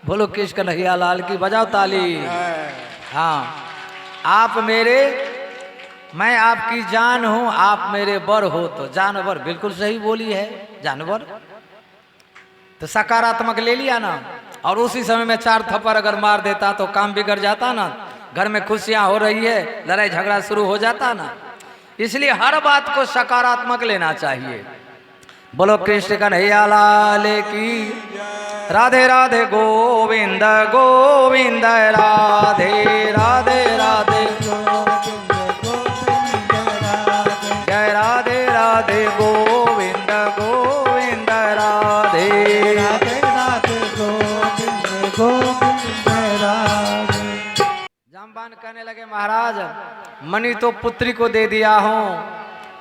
बोलो कृष्ण कन्हैया लाल की, बजाओ ताली। हाँ, आप मेरे, मैं आपकी जान हूं, आप मेरे बर हो। तो जानवर, बिल्कुल सही बोली है, जानवर तो सकारात्मक ले लिया ना। और उसी समय में 4 थप्पड़ अगर मार देता तो काम बिगड़ जाता ना, घर में खुशियां हो रही है, लड़ाई झगड़ा शुरू हो जाता ना। इसलिए हर बात को सकारात्मक लेना चाहिए। बोलो कृष्ण कन्हैया लाल की, राधे राधे गोविंद गोविंद, राधे राधे राधे, जय राधे राधे गोविंद गोविंद, राधे राधे राधे गोविंद गोविंद, राधे। जामवान कहने लगे महाराज, मणि तो पुत्री को दे दिया हूं,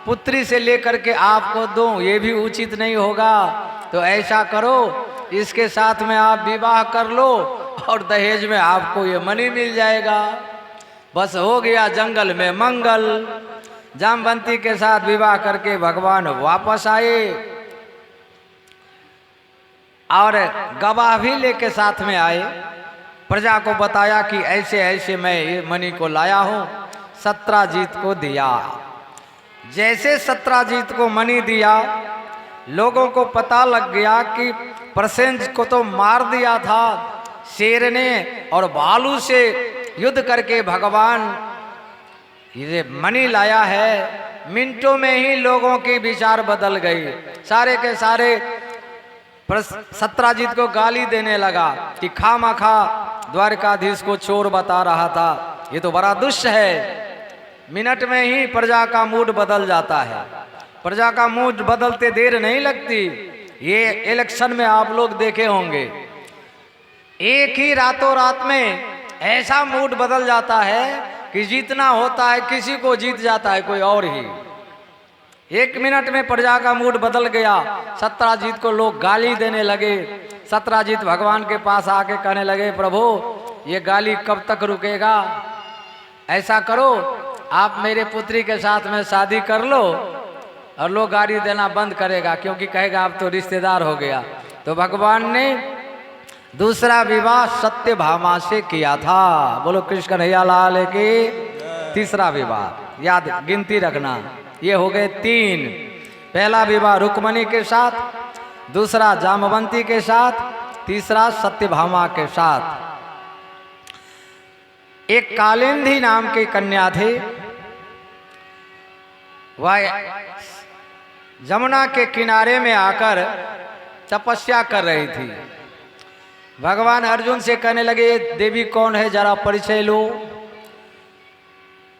पुत्री से लेकर के आपको दूं ये भी उचित नहीं होगा। तो ऐसा करो, इसके साथ में आप विवाह कर लो और दहेज में आपको ये मणि मिल जाएगा। बस हो गया जंगल में मंगल। जामवंती के साथ विवाह करके भगवान वापस आए और गवाह भी लेके साथ में आए। प्रजा को बताया कि ऐसे ऐसे मैं ये मणि को लाया हूं, सत्राजीत को दिया। जैसे सत्राजीत को मणि दिया, लोगों को पता लग गया कि प्रसेंज को तो मार दिया था शेर ने, और भालू से युद्ध करके भगवान ये मणि लाया है। मिनटों में ही लोगों की विचार बदल गई। सारे के सारे सत्राजीत को गाली देने लगा कि खामखा द्वारकाधीश को चोर बता रहा था, ये तो बड़ा दुष्ट है। मिनट में ही प्रजा का मूड बदल जाता है। प्रजा का मूड बदलते देर नहीं लगती। ये इलेक्शन में आप लोग देखे होंगे, एक ही रातों रात में ऐसा मूड बदल जाता है कि जीतना होता है किसी को, जीत जाता है कोई और ही। 1 मिनट में प्रजा का मूड बदल गया। सत्राजीत को लोग गाली देने लगे। सत्राजीत भगवान के पास आके कहने लगे, प्रभु ये गाली कब तक रुकेगा? ऐसा करो, आप मेरे पुत्री के साथ में शादी कर लो और लोग गाली देना बंद करेगा, क्योंकि कहेगा आप तो रिश्तेदार हो गया। तो भगवान ने दूसरा विवाह सत्यभामा से किया था। बोलो कृष्ण कन्हैया लाल की। तीसरा विवाह, याद गिनती रखना, ये हो गए 3। पहला विवाह रुक्मणी के साथ, दूसरा जामवंती के साथ, तीसरा सत्यभामा के साथ। एक कालिंदी नाम की कन्या थी, वह जमुना के किनारे में आकर तपस्या कर रही थी। भगवान अर्जुन से कहने लगे, देवी कौन है जरा परिचय लो।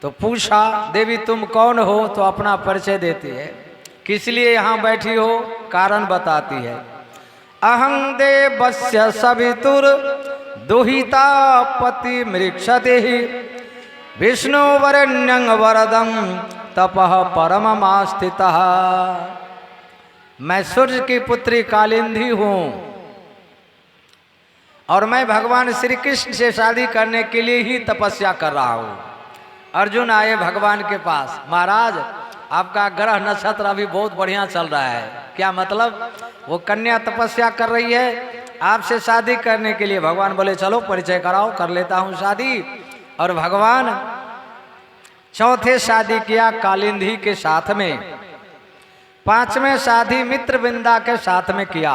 तो पूछा, देवी तुम कौन हो? तो अपना परिचय देती है, किस लिए यहाँ बैठी हो, कारण बताती है। अहं देवस्य सवितुर दुहिता पति मृक्षते विष्णु वरेण्यं वरदं तपः परममास्थितः। मैं सूर्य की पुत्री कालिंदी हूँ और मैं भगवान श्री कृष्ण से शादी करने के लिए ही तपस्या कर रहा हूँ। अर्जुन आए भगवान के पास, महाराज आपका ग्रह नक्षत्र अभी बहुत बढ़िया चल रहा है। क्या मतलब? वो कन्या तपस्या कर रही है आपसे शादी करने के लिए। भगवान बोले चलो परिचय कराओ, कर लेता हूँ शादी। और भगवान चौथे शादी किया कालिंदी के साथ में। 5वें शादी मित्रविंदा के साथ में किया।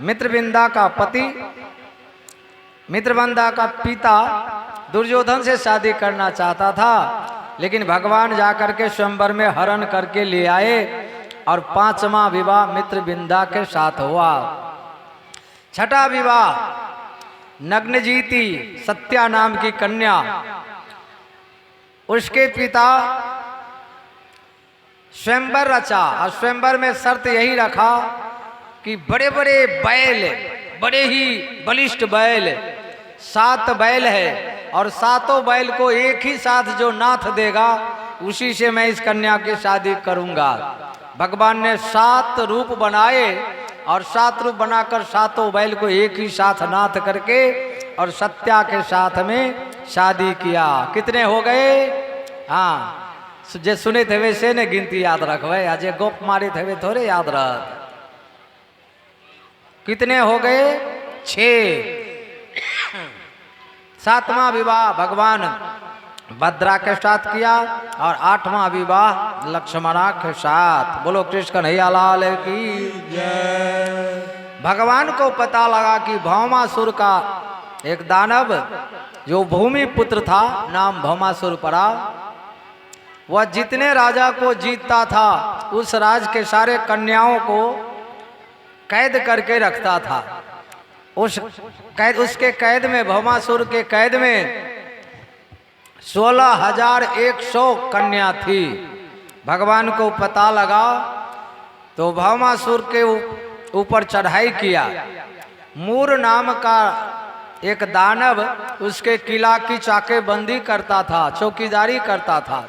मित्रविंदा का पति, मित्रविंदा का पिता दुर्योधन से शादी करना चाहता था, लेकिन भगवान जाकर के स्वयंवर में हरण करके ले आए और 5वां विवाह मित्रविंदा के साथ हुआ। छठा विवाह नग्नजीती सत्या नाम की कन्या, उसके पिता स्वयंवर रचा और स्वयंवर में शर्त यही रखा कि बड़े बड़े बैल, बड़े ही बलिष्ठ बैल, 7 बैल है और 7 बैल को एक ही साथ जो नाथ देगा उसी से मैं इस कन्या की शादी करूंगा। भगवान ने 7 रूप बनाए और 7 रूप बनाकर 7 बैल को एक ही साथ नाथ करके और सत्या के साथ में शादी किया। कितने हो गए? हाँ, जे सुने थे वैसे ने गिनती याद रखवे, आज गोप मारे थे वे थोड़े याद रख। कितने हो गए? 6। 7वां विवाह भगवान भद्रा के साथ किया और 8वां विवाह लक्ष्मणा के साथ। बोलो कृष्ण कन्हैया लाल की जय। भगवान को पता लगा कि भौमासुर का एक दानव जो भूमि पुत्र था, नाम भौमासुर पड़ा, वह जितने राजा को जीतता था उस राज के सारे कन्याओं को कैद करके रखता था। उसके कैद में, भौमासुर के कैद में 16,100 कन्या थी। भगवान को पता लगा तो भौमासुर के ऊपर चढ़ाई किया। मूर नाम का एक दानव उसके किला की चाकेबंदी करता था, चौकीदारी करता था।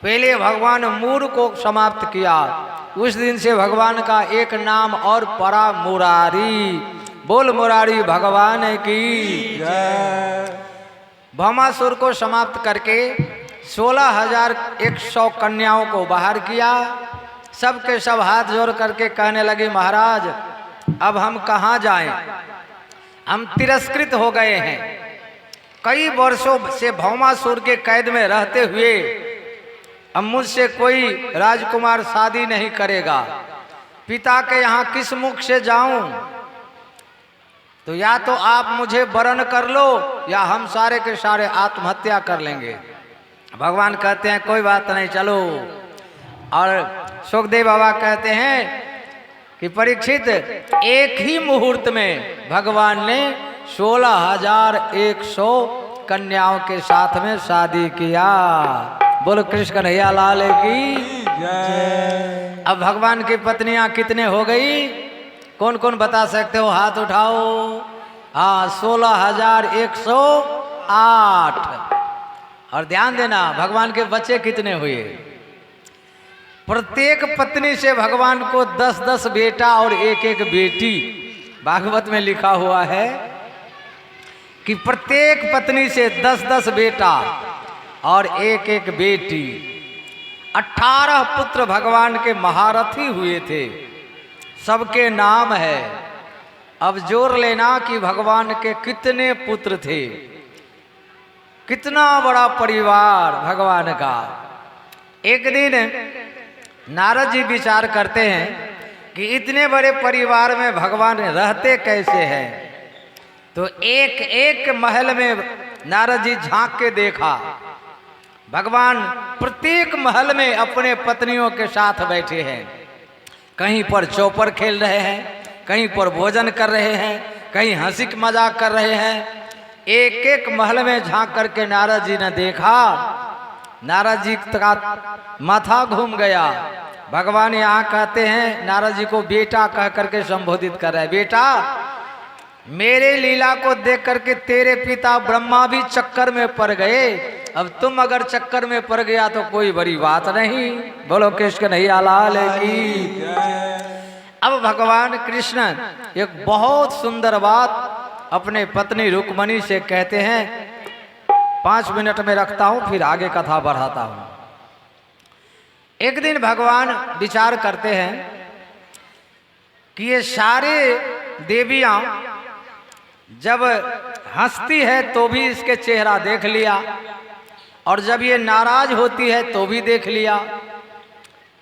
पहले भगवान मूर को समाप्त किया। उस दिन से भगवान का एक नाम और पड़ा, मुरारी। बोल मुरारी भगवान की जय। भौमासुर को समाप्त करके 16,100 कन्याओं को बाहर किया। सब के सब हाथ जोड़ करके कहने लगे, महाराज अब हम कहाँ जाएं? हम तिरस्कृत हो गए हैं। कई वर्षों से भौमासुर के कैद में रहते हुए अब मुझसे कोई राजकुमार शादी नहीं करेगा। पिता के यहाँ किस मुख से जाऊं? तो या तो आप मुझे वरण कर लो या हम सारे के सारे आत्महत्या कर लेंगे। भगवान कहते हैं कोई बात नहीं, चलो। और सुखदेव बाबा कहते हैं कि परीक्षित एक ही मुहूर्त में भगवान ने 16,100 कन्याओं के साथ में शादी किया। बोलो कृष्ण कन्हैया लाल की जय। अब भगवान की पत्नियां कितने हो गई? कौन कौन बता सकते हो? हाथ उठाओ। हाँ, 16,108। और ध्यान देना, भगवान के बच्चे कितने हुए? प्रत्येक पत्नी से भगवान को 10-10 बेटा और एक बेटी। भागवत में लिखा हुआ है कि प्रत्येक पत्नी से 10-10 बेटा और एक बेटी। 18 पुत्र भगवान के महारथी हुए थे, सबके नाम है। अब जोर लेना कि भगवान के कितने पुत्र थे, कितना बड़ा परिवार भगवान का। एक दिन नारद जी विचार करते हैं कि इतने बड़े परिवार में भगवान रहते कैसे हैं। तो एक महल में नारद जी झांक के देखा, भगवान प्रत्येक महल में अपने पत्नियों के साथ बैठे हैं। कहीं पर चौपर खेल रहे हैं, कहीं पर भोजन कर रहे हैं, कहीं हंसी मजाक कर रहे हैं। एक महल में झांक करके नारद जी ने देखा, नारद जी का माथा घूम गया। भगवान यहाँ कहते हैं, नारद जी को बेटा कह करके संबोधित कर रहे हैं। बेटा, मेरे लीला को देख करके तेरे पिता ब्रह्मा भी चक्कर में पड़ गए। अब तुम अगर चक्कर में पड़ गया तो कोई बड़ी बात नहीं। बोलो कृष्ण कन्हैया लाल की। अब भगवान कृष्ण एक बहुत सुंदर बात अपने पत्नी रुक्मणी से कहते हैं। 5 मिनट में रखता हूं, फिर आगे कथा बढ़ाता हूं। एक दिन भगवान विचार करते हैं कि ये सारे देवियां जब हंसती है तो भी इसके चेहरा देख लिया, और जब ये नाराज होती है तो भी देख लिया।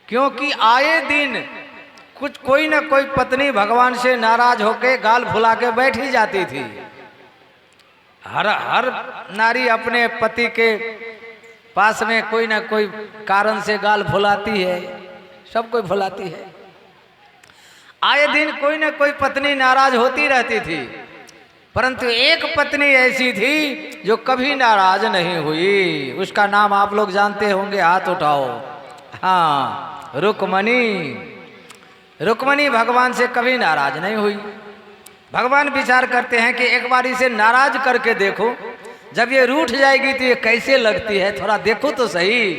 क्योंकि आए दिन कोई ना कोई पत्नी भगवान से नाराज होके गाल फुला के बैठ ही जाती थी। हर नारी अपने पति के पास में कोई ना कोई कारण से गाल फुलाती है, सब कोई फुलाती है। आए दिन कोई ना कोई पत्नी नाराज होती रहती थी, परंतु एक पत्नी ऐसी थी जो कभी नाराज नहीं हुई। उसका नाम आप लोग जानते होंगे, हाथ उठाओ। हाँ, रुक्मणी। रुक्मणी भगवान से कभी नाराज नहीं हुई। भगवान विचार करते हैं कि एक बार इसे नाराज करके देखो, जब ये रूठ जाएगी तो ये कैसे लगती है, थोड़ा देखो तो सही।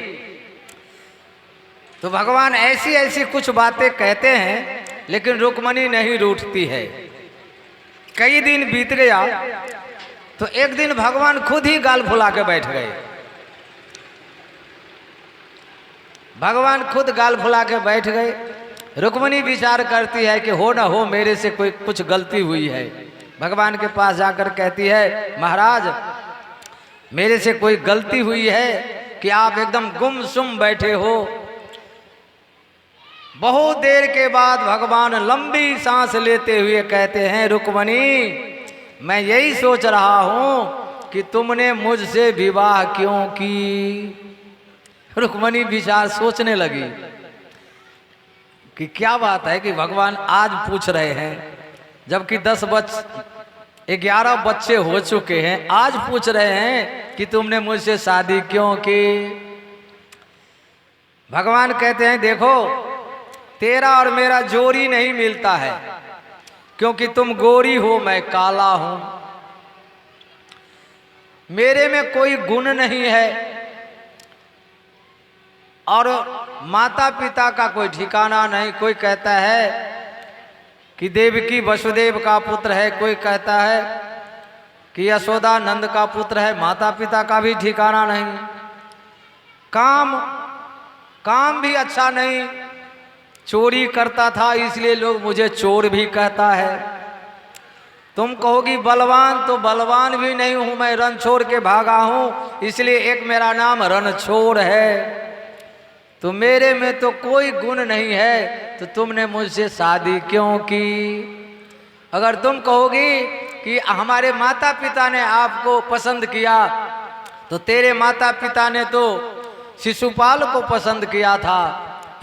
तो भगवान ऐसी ऐसी कुछ बातें कहते हैं, लेकिन रुक्मणी नहीं रूठती है। कई दिन बीत गया तो एक दिन भगवान खुद ही गाल फुला के बैठ गए। भगवान खुद गाल फुला के बैठ गए। रुक्मणी विचार करती है कि हो ना हो मेरे से कोई कुछ गलती हुई है। भगवान के पास जाकर कहती है, महाराज मेरे से कोई गलती हुई है कि आप एकदम गुमसुम बैठे हो। बहुत देर के बाद भगवान लंबी सांस लेते हुए कहते हैं, रुक्मणी मैं यही सोच रहा हूं कि तुमने मुझसे विवाह क्यों की। रुक्मणी विचार सोचने लगी कि क्या बात है कि भगवान आज पूछ रहे हैं, जबकि 11 बच्चे हो चुके हैं, आज पूछ रहे हैं कि तुमने मुझसे शादी क्यों की। भगवान कहते हैं, देखो तेरा और मेरा जोड़ी नहीं मिलता है, क्योंकि तुम गोरी हो, मैं काला हूं। मेरे में कोई गुण नहीं है और माता पिता का कोई ठिकाना नहीं। कोई कहता है कि देवकी वसुदेव का पुत्र है, कोई कहता है कि यशोदा नंद का पुत्र है। माता पिता का भी ठिकाना नहीं। काम भी अच्छा नहीं, चोरी करता था इसलिए लोग मुझे चोर भी कहता है। तुम कहोगी बलवान, तो बलवान भी नहीं हूं मैं, रण छोड़ के भागा हूं, इसलिए एक मेरा नाम रणछोड़ है। तो मेरे में तो कोई गुण नहीं है, तो तुमने मुझसे शादी क्यों की। अगर तुम कहोगी कि हमारे माता पिता ने आपको पसंद किया, तो तेरे माता पिता ने तो शिशुपाल को पसंद किया था,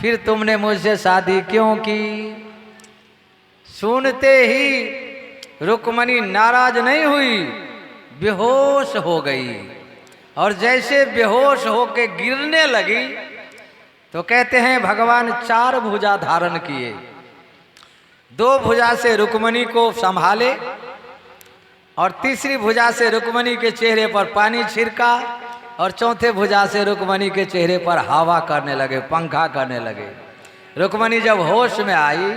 फिर तुमने मुझसे शादी क्यों की। सुनते ही रुक्मणी नाराज नहीं हुई, बेहोश हो गई। और जैसे बेहोश होके गिरने लगी तो कहते हैं भगवान 4 भुजा धारण किए। 2 भुजा से रुक्मणी को संभाले और तीसरी भुजा से रुक्मणी के चेहरे पर पानी छिड़का और चौथे भुजा से रुक्मणी के चेहरे पर हवा करने लगे, पंखा करने लगे। रुक्मणी जब होश में आई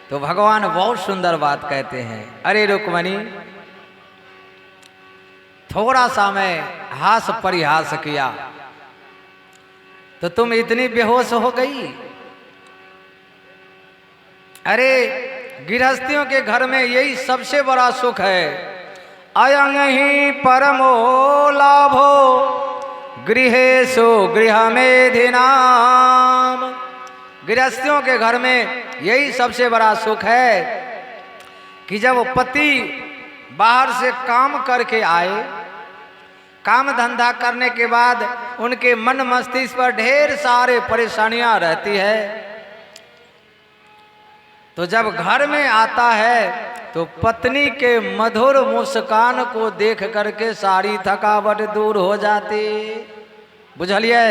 तो भगवान बहुत सुंदर बात कहते हैं, अरे रुक्मणी, थोड़ा सा मैं हास परिहास किया तो तुम इतनी बेहोश हो गई। अरे गृहस्थियों के घर में यही सबसे बड़ा सुख है। अयं ही परमो लाभो गृहेषु गृहमेधिनाम। गृहस्थियों के घर में यही सबसे बड़ा सुख है कि जब पति बाहर से काम करके आए, काम धंधा करने के बाद उनके मन मस्तिष्क पर ढेर सारे परेशानियां रहती है, तो जब घर में आता है तो पत्नी के मधुर मुस्कान को देख करके सारी थकावट दूर हो जाती। बुझलिए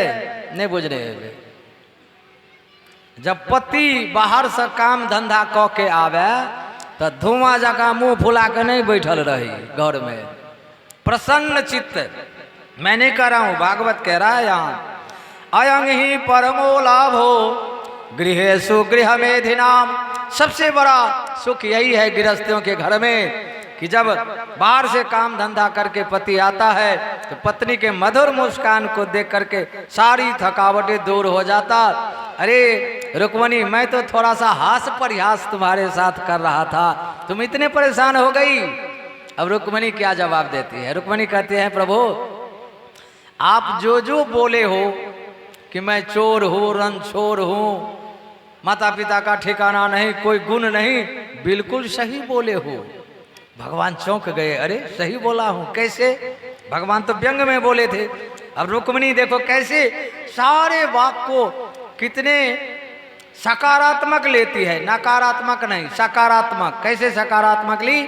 नहीं बुझ रहे। जब पति बाहर से काम धंधा क के आवे तो धुआं जका मुंह फुला के नहीं बैठल रही घर में, प्रसन्न चित्त। मैं नहीं कह रहा हूं, भागवत कह रहा है यहाँ। अयं ही परमो लाभो गृहेषु गृहमेधिनाम। सबसे बड़ा सुख यही है गृहस्थियों के घर में कि जब बाहर से काम धंधा करके पति आता है तो पत्नी के मधुर मुस्कान को देख करके सारी थकावटें दूर हो जाता। अरे रुक्मणी, मैं तो थोड़ा सा हास परिहास तुम्हारे साथ कर रहा था, तुम इतने परेशान हो गई। अब रुक्मणी क्या जवाब देती है? रुक्मणी कहते हैं, प्रभु आप जो बोले हो कि मैं चोर हूँ, रणछोड़ हूँ, माता पिता का ठिकाना नहीं, कोई गुण नहीं, बिल्कुल सही बोले हो। भगवान चौंक गए, अरे सही बोला हूँ कैसे? भगवान तो व्यंग में बोले थे। अब रुक्मणी देखो कैसे सारे वाक्य को कितने सकारात्मक लेती है, नकारात्मक नहीं, सकारात्मक। कैसे सकारात्मक ली?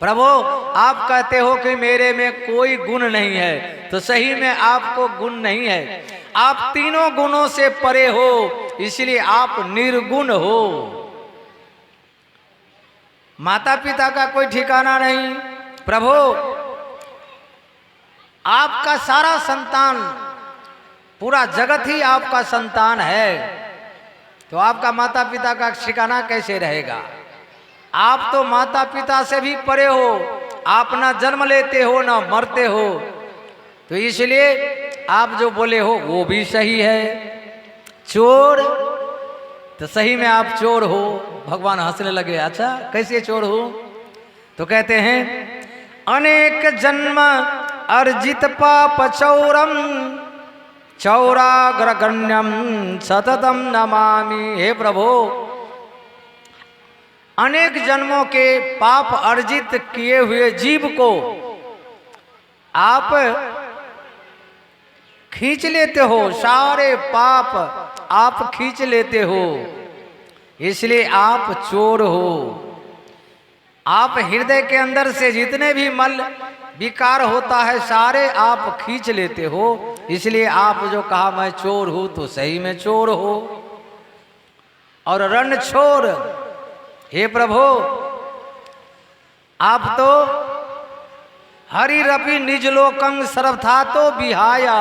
प्रभु आप कहते हो कि मेरे में कोई गुण नहीं है, तो सही में आपको गुण नहीं है, आप तीनों गुणों से परे हो, इसलिए आप निर्गुण हो। माता पिता का कोई ठिकाना नहीं। प्रभु आपका सारा संतान, पूरा जगत ही आपका संतान है, तो आपका माता पिता का ठिकाना कैसे रहेगा? आप तो माता पिता से भी परे हो, आप ना जन्म लेते हो ना मरते हो, तो इसलिए आप जो बोले हो वो भी सही है। चोर, तो सही में आप चोर हो। भगवान हंसने लगे, अच्छा कैसे चोर हो? तो कहते हैं अनेक जन्म अर्जित पाप चौरम चौराग्रगण्यम सततम नमामि। हे प्रभु, अनेक जन्मों के पाप अर्जित किए हुए जीव को आप खींच लेते हो, सारे पाप आप खींच लेते हो, इसलिए आप चोर हो। आप हृदय के अंदर से जितने भी मल विकार होता है सारे आप खींच लेते हो, इसलिए आप जो कहा मैं चोर हूं तो सही में चोर हो। और रण छोर, हे प्रभु, आप तो हरिरपि निज लोकं सर्वथा विहाया,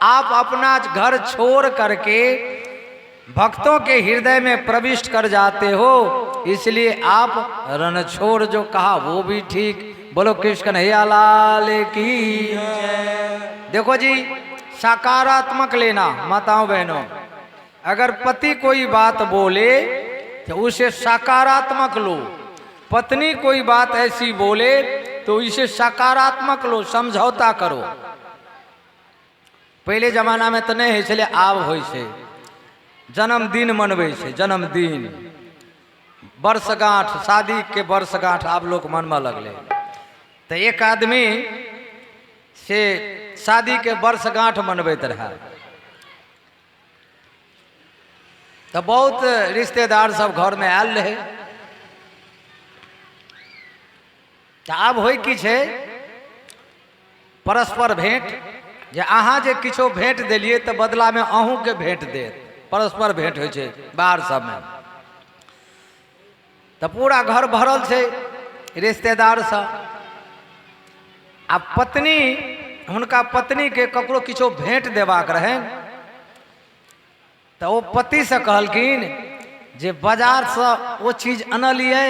आप अपना घर छोड़ करके भक्तों के हृदय में प्रविष्ट कर जाते हो, इसलिए आप रणछोड़ जो कहा वो भी ठीक। बोलो कृष्ण कन्हैया लाल की। देखो जी, सकारात्मक लेना माताओं बहनों, अगर पति कोई बात बोले तो उसे सकारात्मक लो, पत्नी कोई बात ऐसी बोले तो इसे सकारात्मक लो, समझौता करो। पहले जमाना में तो नहीं है, इसलिए आब हो से जन्मदिन मनबे से, जन्मदिन वर्षगांठ, शादी के वर्षगांठ आप लोग मनवा लगले। तो एक आदमी से शादी के वर्षगांठ मनबैत रहा, तो बहुत रिश्तेदार सब घर में आयल रहे। तो आब हो कि छे परस्पर भेंट, जे अहाँ जे किछो भेंट दिलिए तो बदला में अहूँ के भेंट देत, परस्पर भेंट हो छे बाहर सब में। तो पूरा घर भरल छे रिश्तेदार सब। आ पत्नी, हुनका पत्नी के ककरो किछो भेंट देबाक रहे, तो वो पति से कहलखिन जे बाजार से वो चीज अनलिए।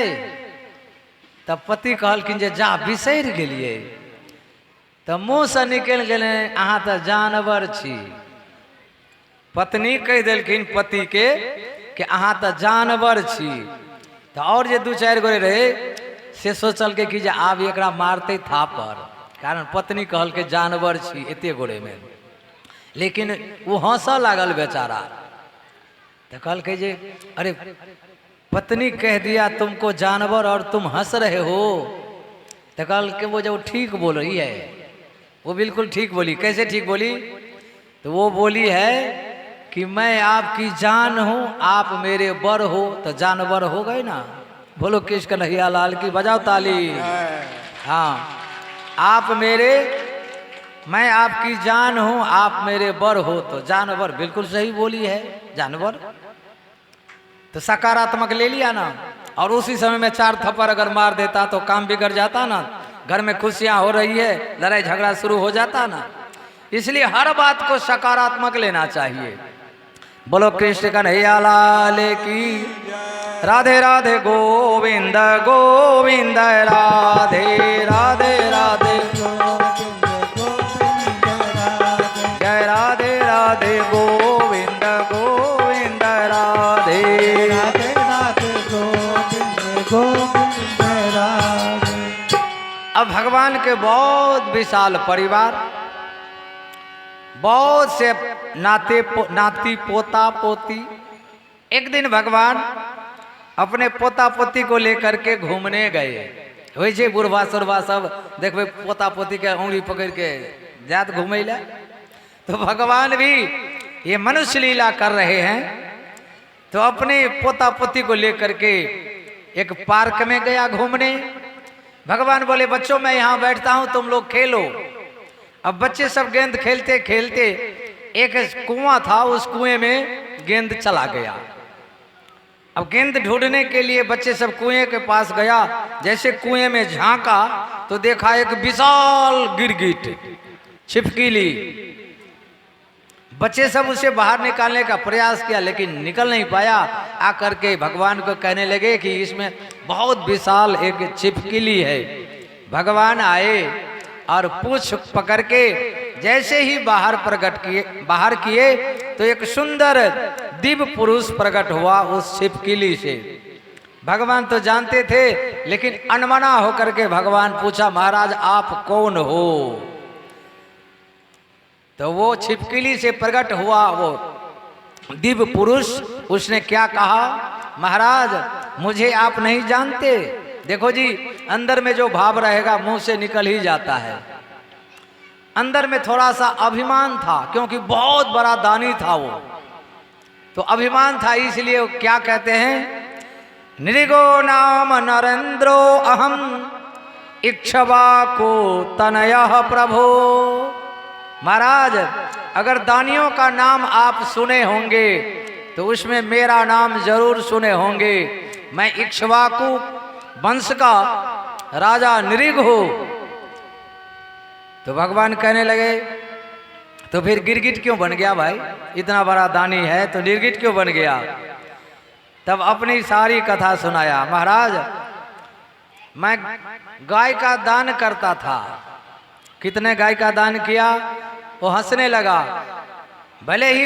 तब पति कहलखिन जे जा बिसरि गेलिए। तो मुँह से निकलि गेले अहाँ तो जानवर छी। पत्नी कह देलखिन पति के कि अहाँ तो जानवर छी। तो और जे दू चारि गोरे रहे से सोचल के कि जे आब एकरा मारते थापर, कारण पत्नी कहल के जानवर छी एते गोरे में। लेकिन वो हंसा लागल बेचारा। तो कहल के जे अरे पत्नी कह दिया तुमको जानवर और तुम हंस रहे हो। तो कहल के वो जो ठीक बोल रही है, वो बिल्कुल ठीक बोली। कैसे ठीक बोली? तो वो बोली है कि मैं आपकी जान हूं, आप मेरे बर हो, तो जानवर हो गए ना। बोलो कृष्ण कन्हैया लाल की, बजाओ ताली। हाँ, आप मेरे, मैं आपकी जान हूं, आप मेरे बर हो, तो जानवर। बिल्कुल सही बोली है, जानवर। तो सकारात्मक ले लिया ना। और उसी समय में 4 थप्पड़ अगर मार देता तो काम बिगड़ जाता ना, घर में खुशियां हो रही है, लड़ाई झगड़ा शुरू हो जाता ना। इसलिए हर बात को सकारात्मक लेना चाहिए। बोलो कृष्ण कन्हैया लाल की। राधे राधे गोविंद गोविंद, राधे राधे राधे जय राधे राधे गोविंद गोविंद, राधे राधे राधे गोविंद गोविंद राधे। अब भगवान के बहुत विशाल परिवार, बहुत से नाती पोता पोती। एक दिन भगवान अपने पोता पोती को लेकर के घूमने गए। वैसे बुढ़वा सुरवा सब देखबे पोता पोती के उंगली पकड़ के जात घूमे ला। तो भगवान भी ये मनुष्य लीला कर रहे हैं। तो अपने पोता पोती को लेकर के एक पार्क में गया घूमने। भगवान बोले बच्चों मैं यहाँ बैठता हूँ, तुम लोग खेलो। अब बच्चे सब गेंद खेलते खेलते एक कुआं था, उस कुएं में गेंद चला गया। अब गेंद ढूंढने के लिए बच्चे सब कुएं के पास गया। जैसे कुएं में झांका तो देखा एक विशाल गिरगिट, छिपकली। बच्चे सब उसे बाहर निकालने का प्रयास किया लेकिन निकल नहीं पाया। आकर के भगवान को कहने लगे कि इसमें बहुत विशाल एक छिपकली है। भगवान आए और पूंछ पकड़ के जैसे ही बाहर किए तो एक सुंदर दिव्य पुरुष प्रकट हुआ उस छिपकली से। भगवान तो जानते थे, लेकिन अनमना होकर के भगवान पूछा महाराज आप कौन हो? तो वो छिपकली से प्रकट हुआ वो दिव्य पुरुष, उसने क्या कहा, महाराज मुझे आप नहीं जानते। देखो जी, अंदर में जो भाव रहेगा मुंह से निकल ही जाता है। अंदर में थोड़ा सा अभिमान था, क्योंकि बहुत बड़ा दानी था वो, तो अभिमान था, इसलिए वो क्या कहते हैं, नृगो नाम नरेंद्रो अहम इक्ष्वाकु तनयः प्रभो। महाराज अगर दानियों का नाम आप सुने होंगे तो उसमें मेरा नाम जरूर सुने होंगे। मैं इक्ष्वाकु वंश का राजा नृग हूं। तो भगवान कहने लगे, तो फिर गिरगिट क्यों बन गया भाई, इतना बड़ा दानी है तो गिरगिट क्यों बन गया। तब अपनी सारी कथा सुनाया, महाराज मैं गाय का दान करता था। कितने गाय का दान किया, वो हंसने लगा, भले ही